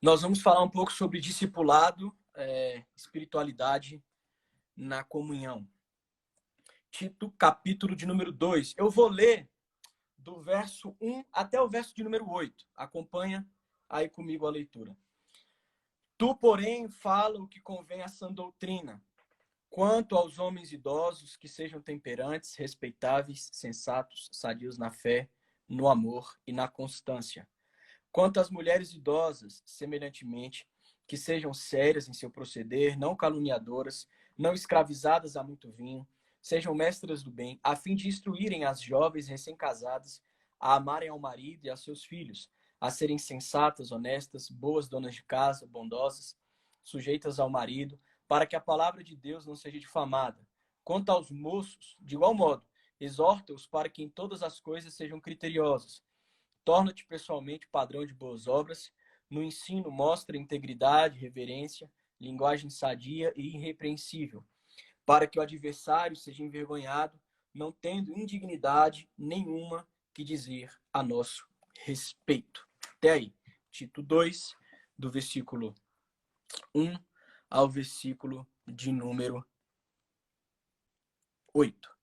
Nós vamos falar um pouco sobre discipulado, espiritualidade na comunhão. Tito, capítulo de número 2. Eu vou ler do verso 1 até o verso de número 8. Acompanha aí comigo a leitura. Tu, porém, fala o que convém à sã doutrina, quanto aos homens idosos, que sejam temperantes, respeitáveis, sensatos, sadios na fé, no amor e na constância. Quanto às mulheres idosas, semelhantemente, que sejam sérias em seu proceder, não caluniadoras, não escravizadas a muito vinho, sejam mestras do bem, a fim de instruírem as jovens recém-casadas a amarem ao marido e a seus filhos, a serem sensatas, honestas, boas donas de casa, bondosas, sujeitas ao marido, para que a palavra de Deus não seja difamada. Quanto aos moços, de igual modo, exorta-os para que em todas as coisas sejam criteriosos. Torna-te pessoalmente padrão de boas obras. No ensino, mostra integridade, reverência, linguagem sadia e irrepreensível, para que o adversário seja envergonhado, não tendo indignidade nenhuma que dizer a nosso respeito. Até aí. Tito 2, do versículo 1 ao versículo de número 8.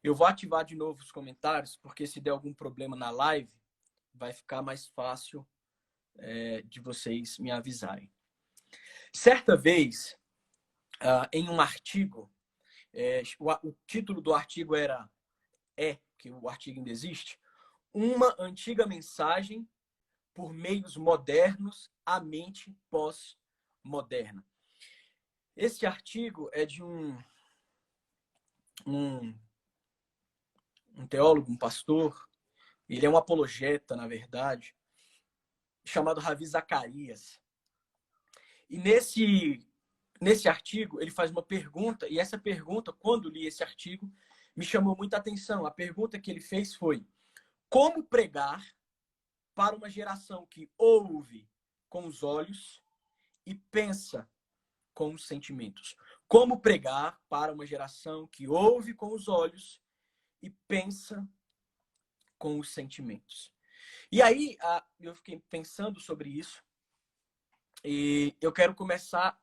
Eu vou ativar de novo os comentários, porque se der algum problema na live, vai ficar mais fácil de vocês me avisarem. Certa vez, em um artigo, o título do artigo que o artigo ainda existe, uma antiga mensagem por meios modernos à mente pós-moderna. Esse artigo é de um teólogo, um pastor, ele é um apologeta, na verdade, chamado Ravi Zacarias. E nesse artigo, ele faz uma pergunta, e essa pergunta, quando li esse artigo, me chamou muita atenção. A pergunta que ele fez foi: como pregar para uma geração que ouve com os olhos e pensa com os sentimentos? Como pregar para uma geração que ouve com os olhos e pensa com os sentimentos? E aí, eu fiquei pensando sobre isso, e eu quero começar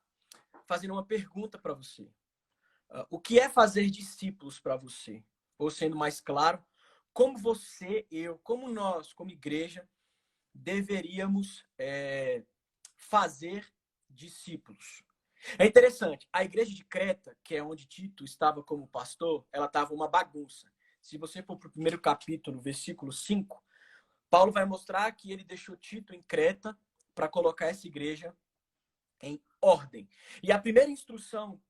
fazendo uma pergunta para você. O que é fazer discípulos para você? Ou sendo mais claro, como você, eu, como nós, como igreja, deveríamos fazer discípulos? É interessante, a igreja de Creta, que é onde Tito estava como pastor, ela estava uma bagunça. Se você for para o primeiro capítulo, versículo 5, Paulo vai mostrar que ele deixou Tito em Creta para colocar essa igreja em ordem. E a primeira instrução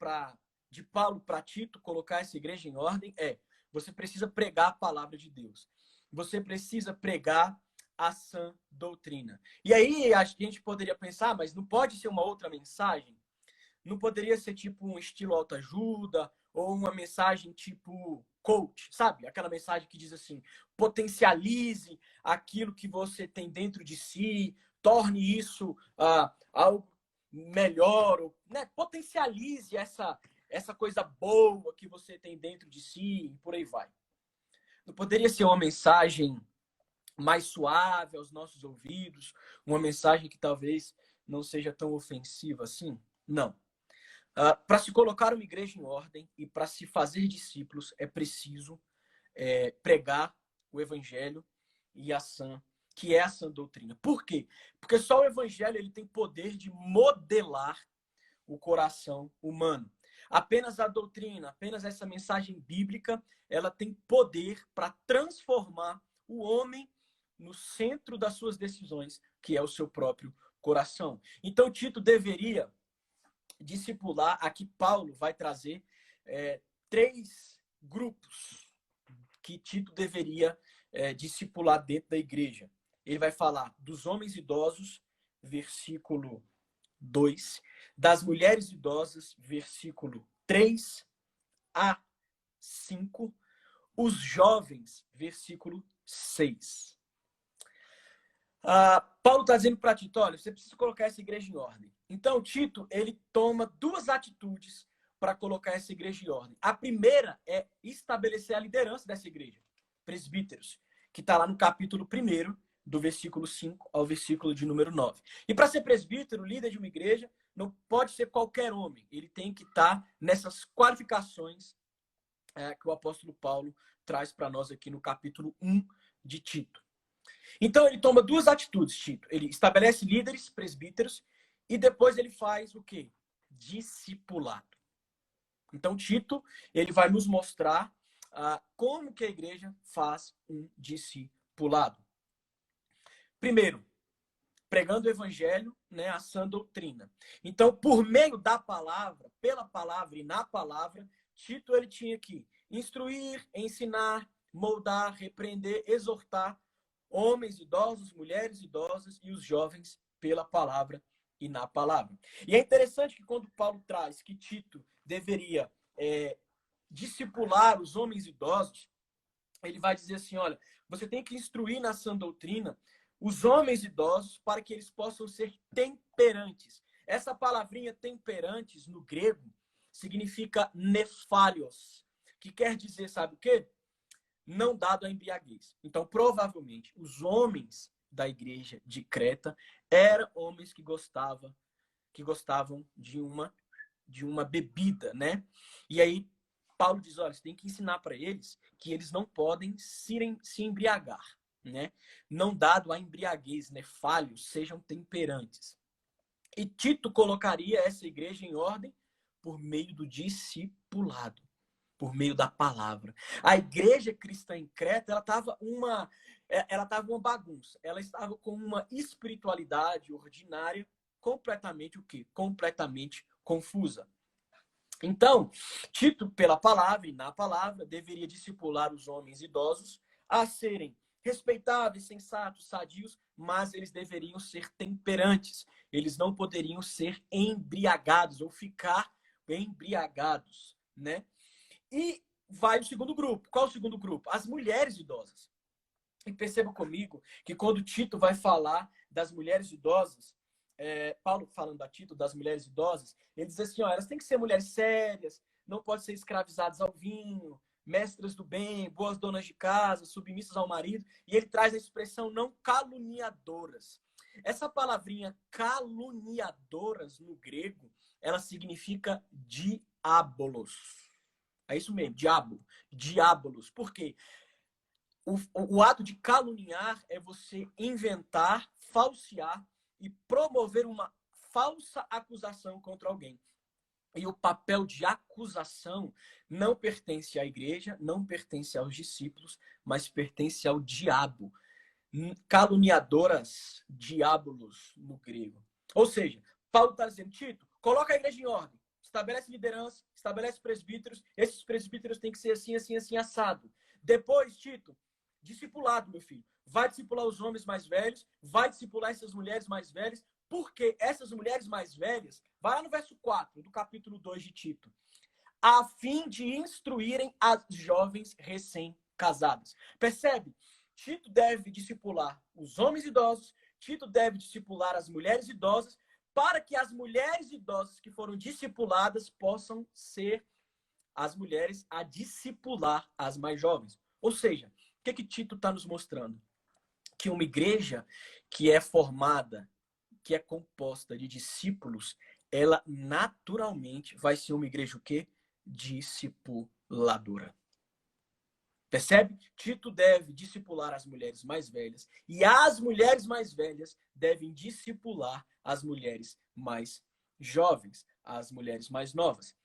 de Paulo para Tito colocar essa igreja em ordem é: você precisa pregar a palavra de Deus. Você precisa pregar a sã doutrina. E aí a gente poderia pensar, mas não pode ser uma outra mensagem? Não poderia ser tipo um estilo autoajuda ou uma mensagem tipo coach, sabe? Aquela mensagem que diz assim: potencialize aquilo que você tem dentro de si, torne isso algo melhor, né? Potencialize essa coisa boa que você tem dentro de si e por aí vai. Não poderia ser uma mensagem mais suave aos nossos ouvidos, uma mensagem que talvez não seja tão ofensiva assim? Não. Para se colocar uma igreja em ordem e para se fazer discípulos, é preciso pregar o evangelho e que é a sã doutrina. Por quê? Porque só o evangelho ele tem poder de modelar o coração humano. Apenas a doutrina, apenas essa mensagem bíblica, ela tem poder para transformar o homem no centro das suas decisões, que é o seu próprio coração. Então, Tito deveria discipular. Aqui Paulo vai trazer 3 grupos que Tito deveria discipular dentro da igreja. Ele vai falar dos homens idosos, versículo 2, das mulheres idosas, versículo 3 a 5, os jovens, versículo 6. Paulo está dizendo para Tito: olha, você precisa colocar essa igreja em ordem. Então, Tito, ele toma 2 atitudes para colocar essa igreja em ordem. A primeira é estabelecer a liderança dessa igreja, presbíteros, que está lá no capítulo 1, do versículo 5 ao versículo de número 9. E para ser presbítero, líder de uma igreja, não pode ser qualquer homem. Ele tem que estar nessas qualificações que o apóstolo Paulo traz para nós aqui no capítulo 1 de Tito. Então, ele toma duas atitudes, Tito. Ele estabelece líderes, presbíteros, e depois ele faz o quê? Discipulado. Então, Tito, ele vai nos mostrar como que a igreja faz um discipulado. Primeiro, pregando o evangelho, né, a sã doutrina. Então, por meio da palavra, pela palavra e na palavra, Tito ele tinha que instruir, ensinar, moldar, repreender, exortar homens idosos, mulheres idosas e os jovens pela palavra e na palavra. E é interessante que quando Paulo traz que Tito deveria discipular os homens idosos, ele vai dizer assim, olha, você tem que instruir na sã doutrina os homens idosos para que eles possam ser temperantes. Essa palavrinha temperantes no grego significa nefalios, que quer dizer, sabe o quê? Não dado à embriaguez. Então, provavelmente, os homens da igreja de Creta eram homens que gostavam de uma bebida, né? E aí, Paulo diz, olha, você tem que ensinar para eles que eles não podem se embriagar, né? Não dado à embriaguez, nefálios, sejam temperantes. E Tito colocaria essa igreja em ordem por meio do discipulado, por meio da palavra. A igreja cristã em Creta, ela estava uma bagunça. Ela estava com uma espiritualidade ordinária completamente o quê? Completamente confusa. Então, Tito, pela palavra e na palavra, deveria discipular os homens idosos a serem respeitáveis, sensatos, sadios, mas eles deveriam ser temperantes. Eles não poderiam ser embriagados ou ficar embriagados, né? E vai o segundo grupo. Qual o segundo grupo? As mulheres idosas. E perceba comigo que quando Tito vai falar das mulheres idosas, Paulo falando a Tito das mulheres idosas, ele diz assim, ó, elas têm que ser mulheres sérias, não podem ser escravizadas ao vinho, mestras do bem, boas donas de casa, submissas ao marido, e ele traz a expressão não caluniadoras. Essa palavrinha caluniadoras no grego, ela significa diabolos. É isso mesmo, diabo, diabolos. Por quê? O ato de caluniar é você inventar, falsear e promover uma falsa acusação contra alguém. E o papel de acusação não pertence à igreja, não pertence aos discípulos, mas pertence ao diabo. Caluniadoras, diabolos no grego. Ou seja, Paulo está dizendo, Tito, coloca a igreja em ordem, estabelece liderança, estabelece presbíteros, esses presbíteros têm que ser assim, assim, assim, assado. Depois, Tito, discipulado, meu filho. Vai discipular os homens mais velhos, vai discipular essas mulheres mais velhas, porque essas mulheres mais velhas, vai lá no verso 4 do capítulo 2 de Tito, a fim de instruírem as jovens recém-casadas. Percebe? Tito deve discipular os homens idosos, Tito deve discipular as mulheres idosas, para que as mulheres idosas que foram discipuladas possam ser as mulheres a discipular as mais jovens. Ou seja, o que Tito está nos mostrando? Que uma igreja que é formada, que é composta de discípulos, ela naturalmente vai ser uma igreja o quê? Discipuladora. Percebe? Tito deve discipular as mulheres mais velhas e as mulheres mais velhas devem discipular as mulheres mais jovens, as mulheres mais novas.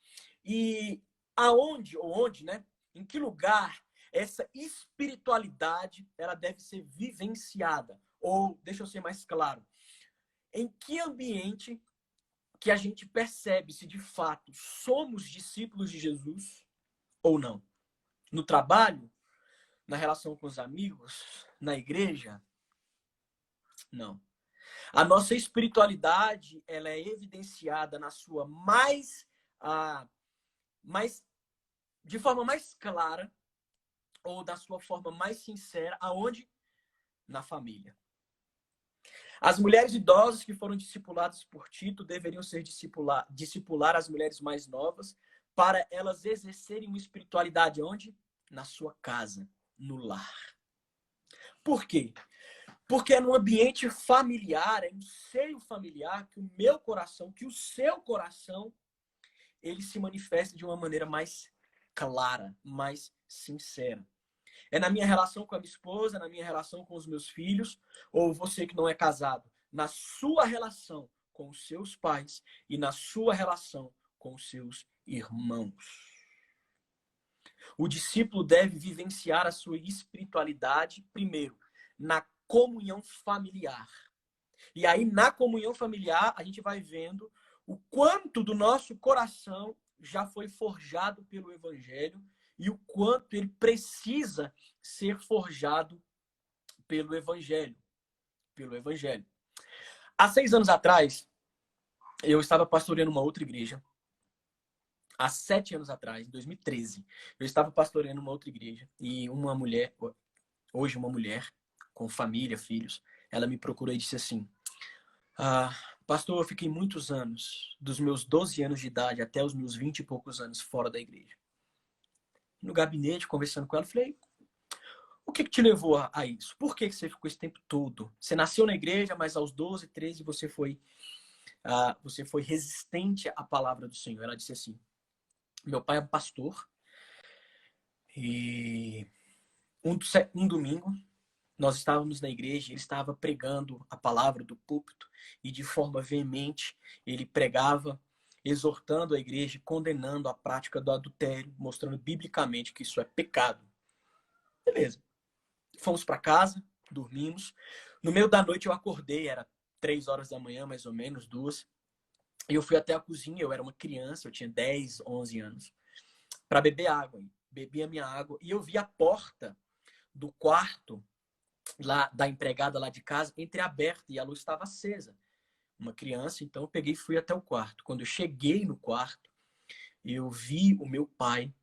E onde, né? Em que lugar essa espiritualidade ela deve ser vivenciada? Ou, deixa eu ser mais claro, em que ambiente que a gente percebe se de fato somos discípulos de Jesus ou não? No trabalho? Na relação com os amigos? Na igreja? Não. A nossa espiritualidade ela é evidenciada na sua de forma mais clara ou da sua forma mais sincera, aonde? Na família. As mulheres idosas que foram discipuladas por Tito deveriam ser discipular as mulheres mais novas para elas exercerem uma espiritualidade onde? Na sua casa, no lar. Por quê? Porque é no ambiente familiar, é no seio familiar que o meu coração, que o seu coração, ele se manifesta de uma maneira mais clara, mais sincera. É na minha relação com a minha esposa, na minha relação com os meus filhos, ou você que não é casado, na sua relação com os seus pais e na sua relação com os seus irmãos. O discípulo deve vivenciar a sua espiritualidade, primeiro, na comunhão familiar. E aí, na comunhão familiar, a gente vai vendo o quanto do nosso coração já foi forjado pelo Evangelho e o quanto ele precisa ser forjado pelo Evangelho. Pelo Evangelho. Há 6 anos atrás, eu estava pastoreando uma outra igreja. Há 7 anos atrás, em 2013, eu estava pastoreando uma outra igreja e uma mulher, hoje uma mulher, com família, filhos, ela me procurou e disse assim: pastor, eu fiquei muitos anos, dos meus 12 anos de idade até os meus 20 e poucos anos fora da igreja. No gabinete, conversando com ela, eu falei: o que te levou a isso? Por que você ficou esse tempo todo? Você nasceu na igreja, mas aos 12, 13 você foi resistente à palavra do Senhor. Ela disse assim: meu pai é um pastor e um domingo nós estávamos na igreja, ele estava pregando a palavra do púlpito e de forma veemente ele pregava, exortando a igreja, condenando a prática do adultério, mostrando biblicamente que isso é pecado. Beleza. Fomos para casa, dormimos. No meio da noite eu acordei, era 3 horas da manhã, mais ou menos, 2. E eu fui até a cozinha, eu era uma criança, eu tinha 10, 11 anos, para beber água. Bebi a minha água e eu vi a porta do quarto lá da empregada lá de casa entreaberta e a luz estava acesa. Uma criança, então eu peguei e fui até o quarto. Quando eu cheguei no quarto, eu vi o meu pai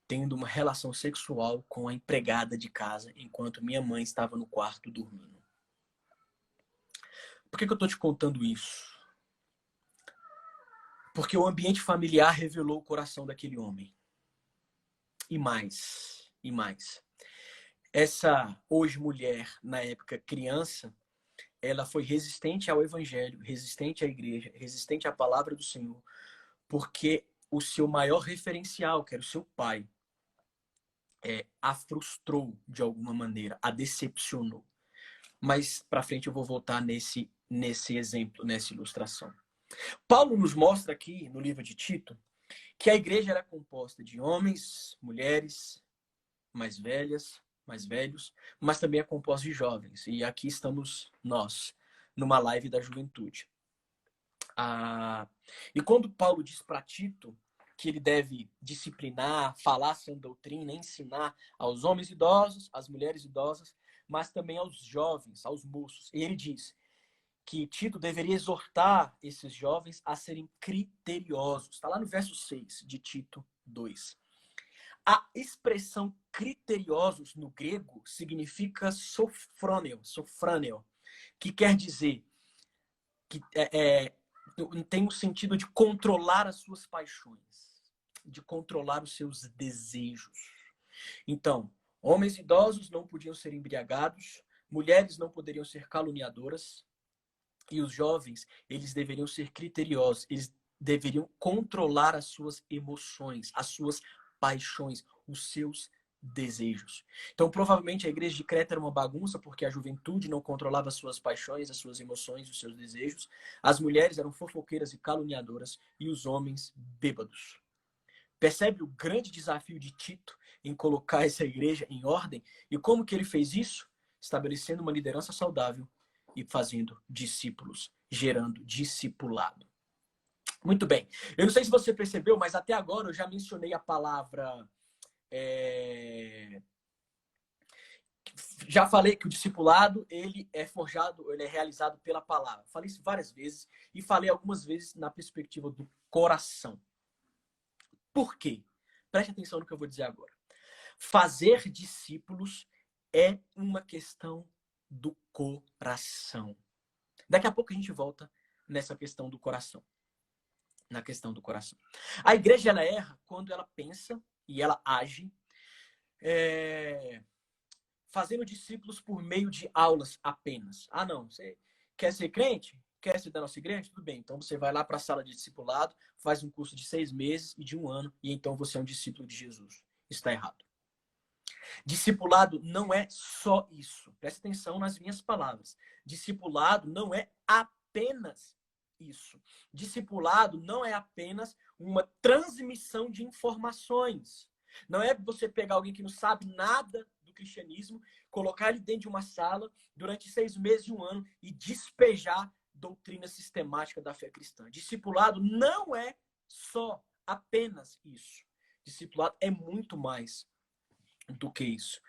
tendo uma relação sexual com a empregada de casa, enquanto minha mãe estava no quarto dormindo. Por que eu estou te contando isso? Porque o ambiente familiar revelou o coração daquele homem. E mais, e mais. Essa hoje mulher, na época criança, ela foi resistente ao evangelho, resistente à igreja, resistente à palavra do Senhor, porque o seu maior referencial, que era o seu pai, a frustrou de alguma maneira, a decepcionou. Mas para frente eu vou voltar nesse exemplo, nessa ilustração. Paulo nos mostra aqui no livro de Tito que a igreja era composta de homens, mulheres, mais velhas, mais velhos, mas também é composta de jovens. E aqui estamos nós, numa live da juventude. E quando Paulo diz para Tito que ele deve disciplinar, falar sã doutrina, ensinar aos homens idosos, às mulheres idosas, mas também aos jovens, aos moços. E ele diz que Tito deveria exortar esses jovens a serem criteriosos. Está lá no verso 6 de Tito 2. A expressão criteriosos no grego significa sofrâneo, que quer dizer que tem o sentido de controlar as suas paixões, de controlar os seus desejos. Então, homens idosos não podiam ser embriagados, mulheres não poderiam ser caluniadoras, e os jovens, eles deveriam ser criteriosos, eles deveriam controlar as suas emoções, as suas paixões, os seus desejos. Então, provavelmente a igreja de Creta era uma bagunça porque a juventude não controlava as suas paixões, as suas emoções, os seus desejos. As mulheres eram fofoqueiras e caluniadoras e os homens bêbados. Percebe o grande desafio de Tito em colocar essa igreja em ordem? E como que ele fez isso? Estabelecendo uma liderança saudável e fazendo discípulos, gerando discipulado. Muito bem. Eu não sei se você percebeu, mas até agora eu já mencionei a palavra... Já falei que o discipulado, ele é forjado, ele é realizado pela palavra. Falei isso várias vezes e falei algumas vezes na perspectiva do coração. Por quê? Preste atenção no que eu vou dizer agora. Fazer discípulos é uma questão do coração. Daqui a pouco a gente volta nessa questão do coração. Na questão do coração. A igreja, ela erra quando ela pensa e ela age fazendo discípulos por meio de aulas apenas. Ah, não, você quer ser crente? Quer ser da nossa igreja? Tudo bem. Então você vai lá para a sala de discipulado, faz um curso de 6 meses e de 1 ano, e então você é um discípulo de Jesus. Está errado. Discipulado não é só isso. Presta atenção nas minhas palavras. Discipulado não é apenas isso. Discipulado não é apenas uma transmissão de informações. Não é você pegar alguém que não sabe nada do cristianismo, colocar ele dentro de uma sala durante 6 meses e 1 ano e despejar doutrina sistemática da fé cristã. Discipulado não é só apenas isso. Discipulado é muito mais do que isso.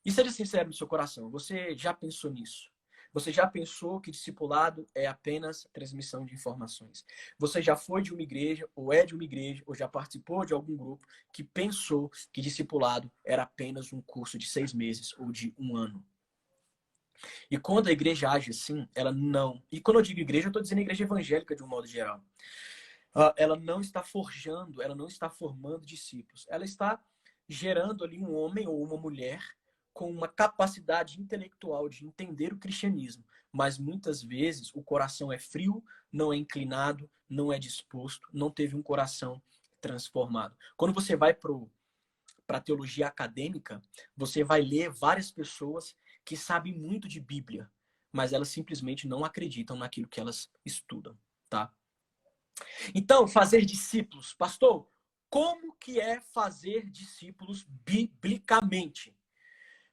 E seja sincero no seu coração, você já pensou nisso? Você já pensou que discipulado é apenas transmissão de informações? Você já foi de uma igreja, ou é de uma igreja, ou já participou de algum grupo que pensou que discipulado era apenas um curso de 6 meses ou de 1 ano? E quando a igreja age assim, ela não... E quando eu digo igreja, eu estou dizendo igreja evangélica de um modo geral. Ela não está forjando, ela não está formando discípulos. Ela está gerando ali um homem ou uma mulher com uma capacidade intelectual de entender o cristianismo, mas muitas vezes o coração é frio, não é inclinado, não é disposto, não teve um coração transformado. Quando você vai para a teologia acadêmica, você vai ler várias pessoas que sabem muito de Bíblia, mas elas simplesmente não acreditam naquilo que elas estudam, tá? Então, fazer discípulos. Pastor, como que é fazer discípulos biblicamente?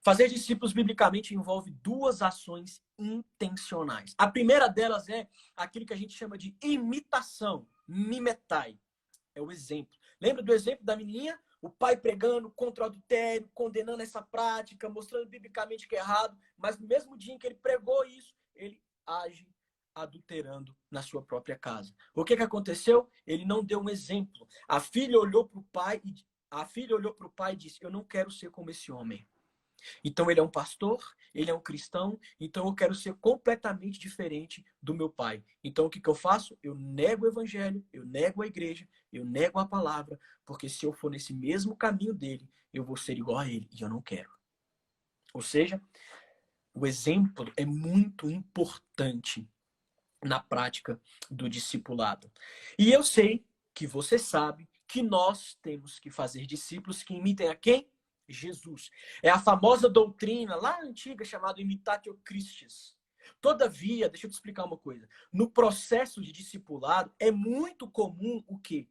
Fazer discípulos biblicamente envolve 2 ações intencionais. A primeira delas é aquilo que a gente chama de imitação, mimetai. É o exemplo. Lembra do exemplo da menininha? O pai pregando contra o adultério, condenando essa prática, mostrando biblicamente que é errado, mas no mesmo dia em que ele pregou isso, ele age adulterando na sua própria casa. O que aconteceu? Ele não deu um exemplo. A filha olhou para o pai e disse: "Eu não quero ser como esse homem." Então ele é um pastor, ele é um cristão, então eu quero ser completamente diferente do meu pai. Então o que eu faço? Eu nego o evangelho, eu nego a igreja, eu nego a palavra, porque se eu for nesse mesmo caminho dele, eu vou ser igual a ele, e eu não quero. Ou seja, o exemplo é muito importante na prática do discipulado. E eu sei que você sabe que nós temos que fazer discípulos que imitem a quem? Jesus. É a famosa doutrina lá antiga chamada Imitatio Christis. Todavia, deixa eu te explicar uma coisa. No processo de discipulado, é muito comum o quê?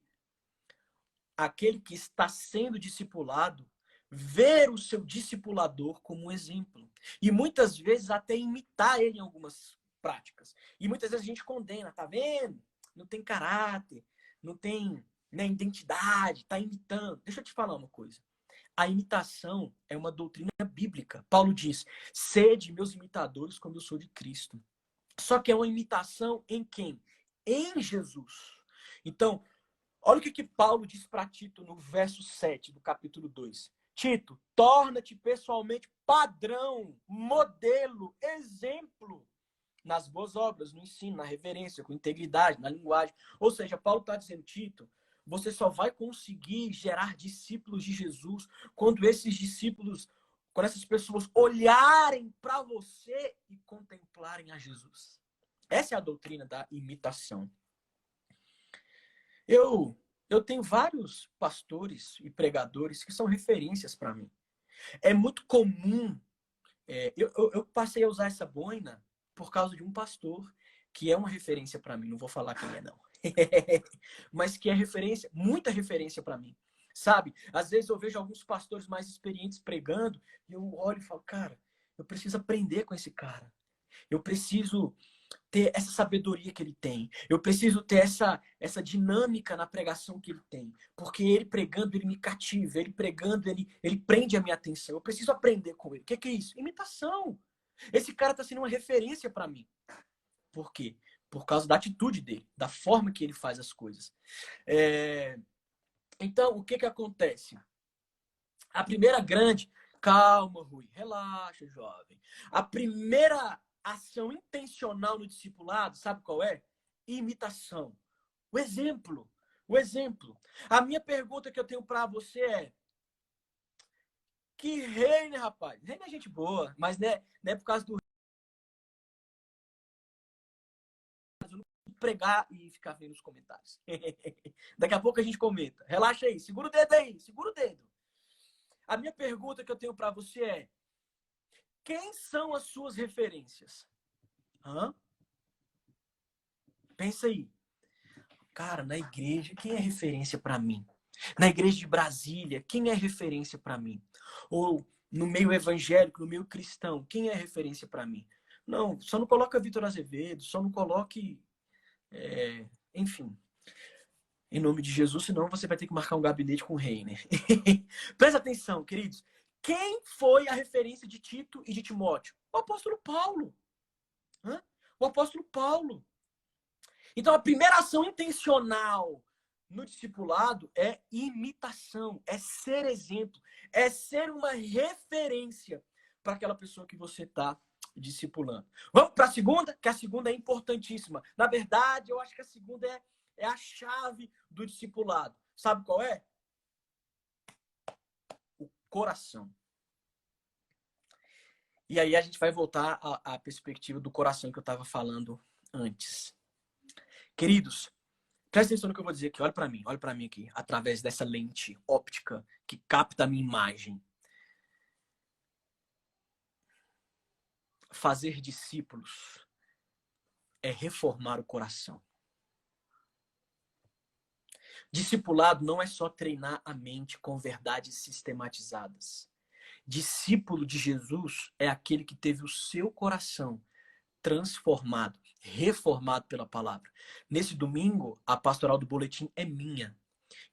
Aquele que está sendo discipulado ver o seu discipulador como um exemplo. E muitas vezes até imitar ele em algumas práticas. E muitas vezes a gente condena, tá vendo? Não tem caráter, não tem, né, identidade, tá imitando. Deixa eu te falar uma coisa. A imitação é uma doutrina bíblica. Paulo diz: "Sede meus imitadores como eu sou de Cristo." Só que é uma imitação em quem? Em Jesus. Então, olha o que Paulo diz para Tito no verso 7 do capítulo 2. Tito, torna-te pessoalmente padrão, modelo, exemplo nas boas obras, no ensino, na reverência, com integridade, na linguagem. Ou seja, Paulo está dizendo: Tito, você só vai conseguir gerar discípulos de Jesus quando esses discípulos, quando essas pessoas olharem para você e contemplarem a Jesus. Essa é a doutrina da imitação. Eu tenho vários pastores e pregadores que são referências para mim. É muito comum. Eu passei a usar essa boina por causa de um pastor que é uma referência para mim. Não vou falar quem é, não. Mas que é referência, muita referência para mim. Sabe? Às vezes eu vejo alguns pastores mais experientes pregando e eu olho e falo: cara, eu preciso aprender com esse cara. Eu preciso ter essa sabedoria que ele tem. Eu preciso ter essa dinâmica na pregação que ele tem. Porque ele pregando, ele me cativa. Ele pregando, ele prende a minha atenção. Eu preciso aprender com ele. O que é isso? Imitação. Esse cara está sendo uma referência para mim. Por quê? Por causa da atitude dele, da forma que ele faz as coisas. Então, o que acontece? A primeira grande... Calma, Rui. Relaxa, jovem. A primeira ação intencional no discipulado, sabe qual é? Imitação. O exemplo. O exemplo. A minha pergunta que eu tenho para você é: Que Reiner, rapaz. Reiner é gente boa, mas não é por causa do pregar e ficar vendo os comentários. Daqui a pouco a gente comenta. Relaxa aí, segura o dedo aí, segura o dedo. A minha pergunta que eu tenho para você é: quem são as suas referências? Hã? Pensa aí. Cara, na igreja, quem é referência para mim? Na igreja de Brasília, quem é referência para mim? Ou no meio evangélico, no meio cristão, quem é referência para mim? Não, só não coloca Vitor Azevedo, só não coloque... enfim, em nome de Jesus, senão você vai ter que marcar um gabinete com o rei, né? Presta atenção, queridos. Quem foi a referência de Tito e de Timóteo? O apóstolo Paulo. Hã? O apóstolo Paulo. Então, a primeira ação intencional no discipulado é imitação, é ser exemplo, é ser uma referência para aquela pessoa que você está discipulando. Vamos para a segunda, que a segunda é importantíssima. Na verdade, eu acho que a segunda é a chave do discipulado. Sabe qual é? O coração. E aí a gente vai voltar à perspectiva do coração que eu estava falando antes. Queridos, presta atenção no que eu vou dizer aqui. Olha para mim aqui, através dessa lente óptica que capta a minha imagem. Fazer discípulos é reformar o coração. Discipulado não é só treinar a mente com verdades sistematizadas. Discípulo de Jesus é aquele que teve o seu coração transformado, reformado pela palavra. Nesse domingo, a pastoral do boletim é minha.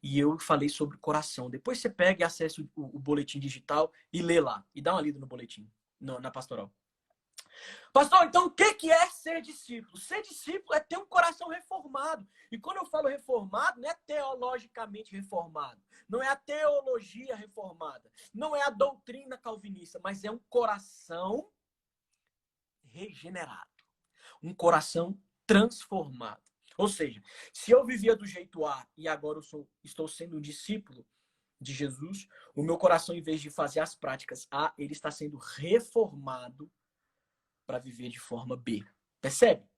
E eu falei sobre o coração. Depois você pega e acessa o boletim digital e lê lá. E dá uma lida no boletim, na pastoral. Pastor, então o que é ser discípulo? Ser discípulo é ter um coração reformado. E quando eu falo reformado, não é teologicamente reformado. Não é a teologia reformada. Não é a doutrina calvinista, mas é um coração regenerado. Um coração transformado. Ou seja, se eu vivia do jeito A e agora estou sendo um discípulo de Jesus, o meu coração, em vez de fazer as práticas A, ele está sendo reformado para viver de forma B. Percebe?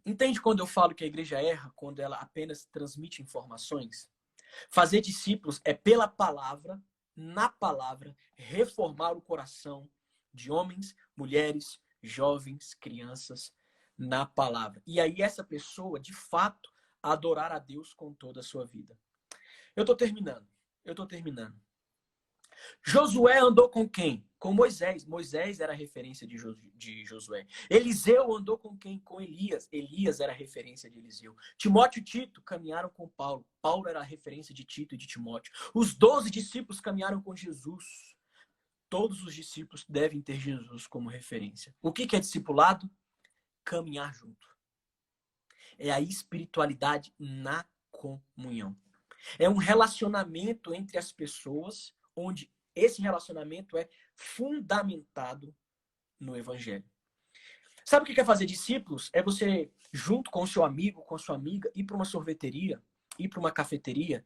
Entende quando eu falo que a igreja erra quando ela apenas transmite informações? Fazer discípulos é pela palavra, na palavra, reformar o coração de homens, mulheres, jovens, crianças, na palavra. E aí essa pessoa, de fato, adorar a Deus com toda a sua vida. Eu estou terminando. Josué andou com quem? Com Moisés. Moisés era a referência de Josué. Eliseu andou com quem? Com Elias. Elias era a referência de Eliseu. Timóteo e Tito caminharam com Paulo. Paulo era a referência de Tito e de Timóteo. Os 12 discípulos caminharam com Jesus. Todos os discípulos devem ter Jesus como referência. O que é discipulado? Caminhar junto. É a espiritualidade na comunhão. É um relacionamento entre as pessoas, onde esse relacionamento é fundamentado no evangelho. Sabe o que é fazer discípulos? É você, junto com o seu amigo, com a sua amiga, ir para uma sorveteria, ir para uma cafeteria,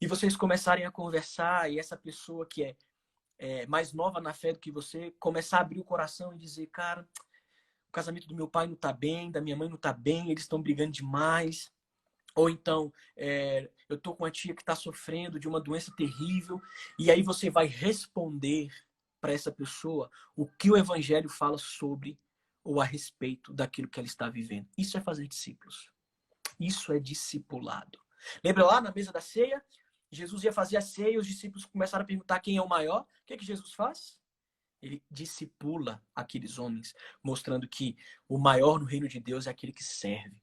e vocês começarem a conversar, e essa pessoa que é mais nova na fé do que você, começar a abrir o coração e dizer, cara, o casamento do meu pai não tá bem, da minha mãe não tá bem, eles estão brigando demais. Ou então, eu tô com uma tia que está sofrendo de uma doença terrível, e aí você vai responder para essa pessoa o que o evangelho fala sobre ou a respeito daquilo que ela está vivendo. Isso é fazer discípulos. Isso é discipulado. Lembra lá na mesa da ceia? Jesus ia fazer a ceia e os discípulos começaram a perguntar quem é o maior. O que Jesus faz? Ele discipula aqueles homens, mostrando que o maior no reino de Deus é aquele que serve.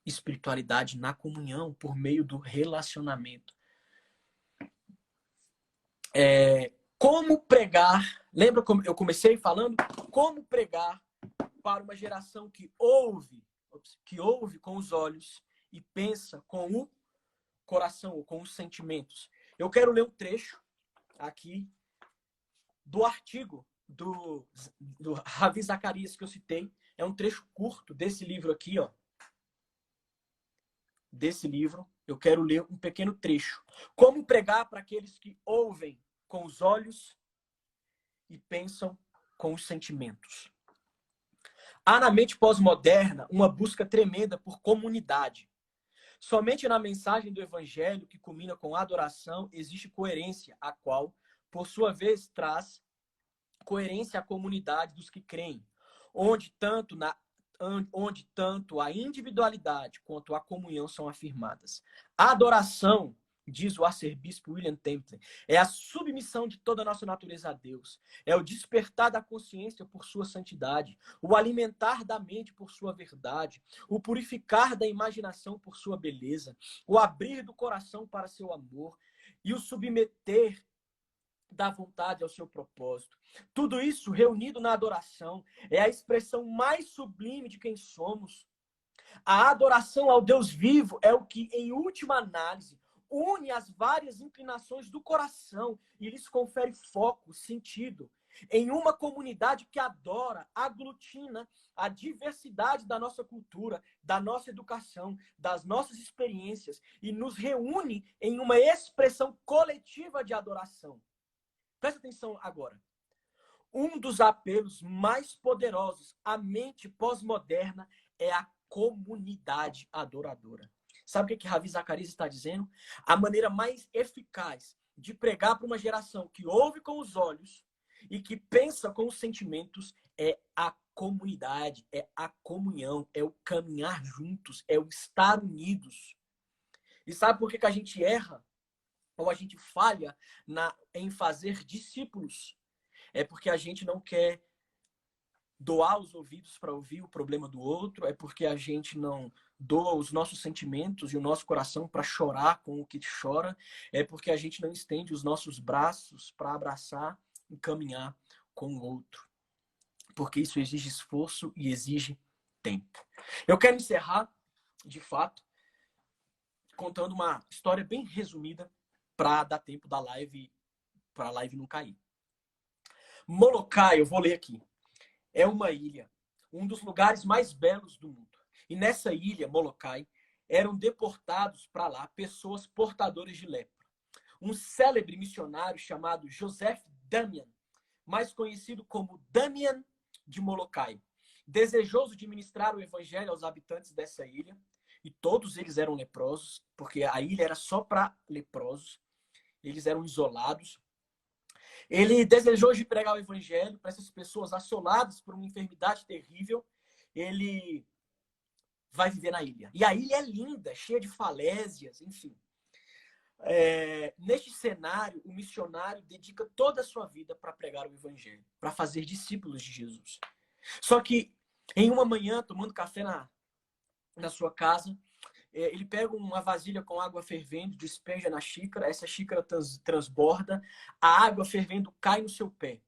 Espiritualidade na comunhão, por meio do relacionamento. Como pregar? Lembra como eu comecei falando? Como pregar para uma geração que ouve com os olhos e pensa com o coração ou com os sentimentos. Eu quero ler um trecho aqui do artigo do Ravi Zacarias que eu citei. É um trecho curto desse livro aqui, ó. Desse livro, Eu quero ler um pequeno trecho. Como pregar para aqueles que ouvem com os olhos e pensam com os sentimentos. Há na mente pós-moderna uma busca tremenda por comunidade. Somente na mensagem do Evangelho, que culmina com adoração, existe coerência, a qual, por sua vez, traz coerência à comunidade dos que creem, onde tanto a individualidade quanto a comunhão são afirmadas. A adoração, diz o arcebispo William Templeton, é a submissão de toda a nossa natureza a Deus, é o despertar da consciência por sua santidade, o alimentar da mente por sua verdade, o purificar da imaginação por sua beleza, o abrir do coração para seu amor e o submeter da vontade ao seu propósito. Tudo isso reunido na adoração é a expressão mais sublime de quem somos. A adoração ao Deus vivo é o que, em última análise, une as várias inclinações do coração e lhes confere foco, sentido. Em uma comunidade que adora, aglutina a diversidade da nossa cultura, da nossa educação, das nossas experiências e nos reúne em uma expressão coletiva de adoração. Presta atenção agora. Um dos apelos mais poderosos à mente pós-moderna é a comunidade adoradora. Sabe o que Ravi Zacarias está dizendo? A maneira mais eficaz de pregar para uma geração que ouve com os olhos e que pensa com os sentimentos é a comunidade, é a comunhão, é o caminhar juntos, é o estar unidos. E sabe por que a gente erra? Ou a gente falha em fazer discípulos? É porque a gente não quer doar os ouvidos para ouvir o problema do outro, é porque a gente não doa os nossos sentimentos e o nosso coração para chorar com o que chora, é porque a gente não estende os nossos braços para abraçar e caminhar com o outro. Porque isso exige esforço e exige tempo. Eu quero encerrar, de fato, contando uma história bem resumida para dar tempo da live, para a live não cair. Molokai, eu vou ler aqui, é uma ilha, um dos lugares mais belos do mundo. E nessa ilha, Molokai, eram deportados para lá pessoas portadoras de lepra. Um célebre missionário chamado Joseph Damian, mais conhecido como Damian de Molokai, desejoso de ministrar o evangelho aos habitantes dessa ilha, e todos eles eram leprosos, porque a ilha era só para leprosos, eles eram isolados. Ele desejou de pregar o evangelho para essas pessoas assoladas por uma enfermidade terrível. Ele vai viver na ilha. E a ilha é linda, cheia de falésias, enfim. Neste cenário, o missionário dedica toda a sua vida para pregar o evangelho, para fazer discípulos de Jesus. Só que, em uma manhã, tomando café na sua casa, ele pega uma vasilha com água fervendo, despeja na xícara, essa xícara transborda, a água fervendo cai no seu pé.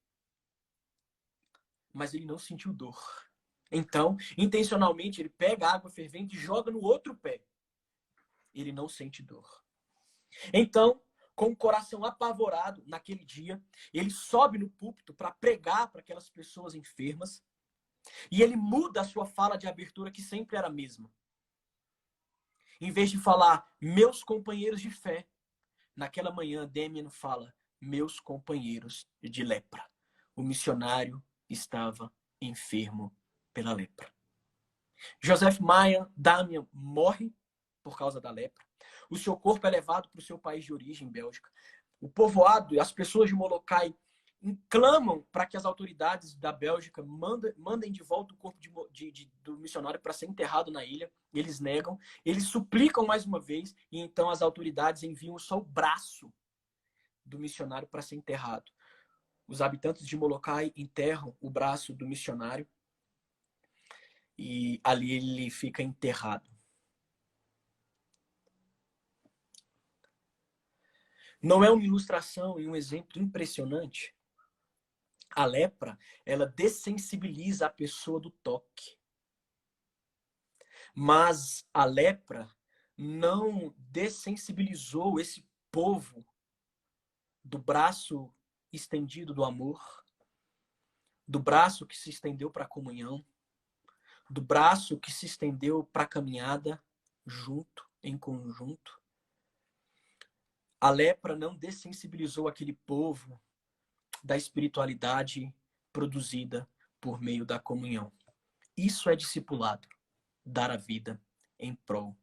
Mas ele não sentiu dor. Então, intencionalmente, ele pega a água fervente e joga no outro pé. Ele não sente dor. Então, com o coração apavorado naquele dia, ele sobe no púlpito para pregar para aquelas pessoas enfermas e ele muda a sua fala de abertura, que sempre era a mesma. Em vez de falar, meus companheiros de fé, naquela manhã, Damian fala, meus companheiros de lepra. O missionário estava enfermo pela lepra. Joseph Maia Damian morre por causa da lepra. O seu corpo é levado para o seu país de origem, Bélgica. O povoado e as pessoas de Molokai clamam para que as autoridades da Bélgica mandem de volta o corpo do missionário para ser enterrado na ilha. Eles negam. Eles suplicam mais uma vez e então as autoridades enviam só o braço do missionário para ser enterrado. Os habitantes de Molokai enterram o braço do missionário e ali ele fica enterrado. Não é uma ilustração e um exemplo impressionante? A lepra, ela dessensibiliza a pessoa do toque. Mas a lepra não dessensibilizou esse povo do braço estendido do amor, do braço que se estendeu para a comunhão, do braço que se estendeu para a caminhada junto, em conjunto. A lepra não dessensibilizou aquele povo da espiritualidade produzida por meio da comunhão. Isso é discipulado, dar a vida em prol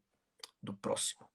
do próximo.